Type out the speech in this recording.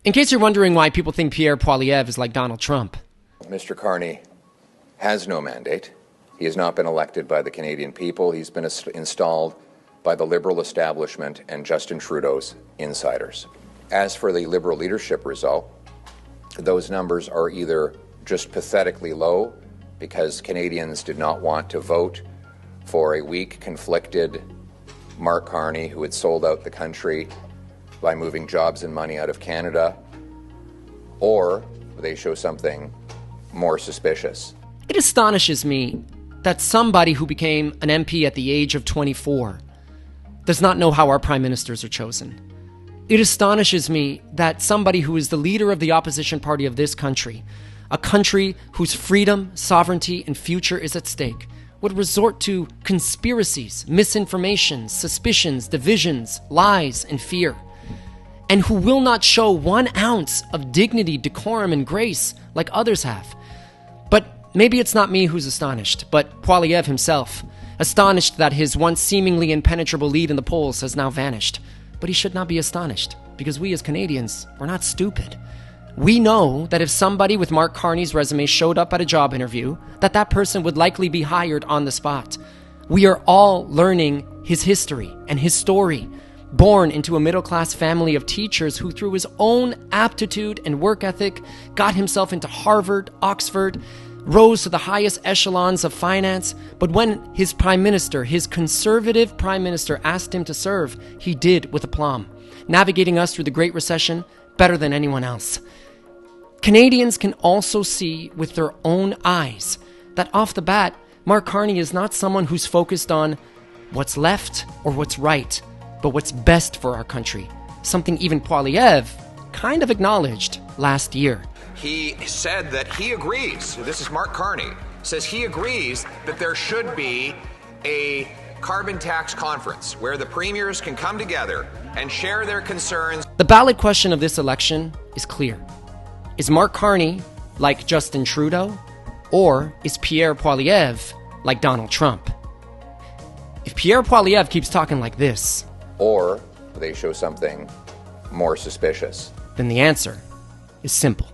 In case you're wondering why people think Pierre Poilievre is like Donald Trump. Mr. Carney has no mandate. He has not been elected by the Canadian people. He's been installed by the Liberal establishment and Justin Trudeau's insiders. As for the Liberal leadership result, those numbers are either just pathetically low because Canadians did not want to vote for a weak, conflicted Mark Carney who had sold out the country by moving jobs and money out of Canada, or they show something more suspicious. It astonishes me that somebody who became an MP at the age of 24 does not know how our prime ministers are chosen. It astonishes me that somebody who is the leader of the opposition party of this country, a country whose freedom, sovereignty, and future is at stake, would resort to conspiracies, misinformation, suspicions, divisions, lies, and fear, and who will not show 1 ounce of dignity, decorum, and grace like others have. But maybe it's not me who's astonished, but Poilievre himself, astonished that his once seemingly impenetrable lead in the polls has now vanished. But he should not be astonished, because we as Canadians, we're not stupid. We know that if somebody with Mark Carney's resume showed up at a job interview, that person would likely be hired on the spot. We are all learning his history and his story. Born into a middle-class family of teachers who, through his own aptitude and work ethic, got himself into Harvard, Oxford, rose to the highest echelons of finance, but when his prime minister, his conservative prime minister, asked him to serve, he did with aplomb, navigating us through the Great Recession better than anyone else. Canadians can also see with their own eyes that off the bat, Mark Carney is not someone who's focused on what's left or what's right, but what's best for our country, something even Poilievre kind of acknowledged last year. He said that he agrees, this is Mark Carney, says he agrees that there should be a carbon tax conference where the premiers can come together and share their concerns. The ballot question of this election is clear. Is Mark Carney like Justin Trudeau, or is Pierre Poilievre like Donald Trump? If Pierre Poilievre keeps talking like this, or they show something more suspicious, then the answer is simple.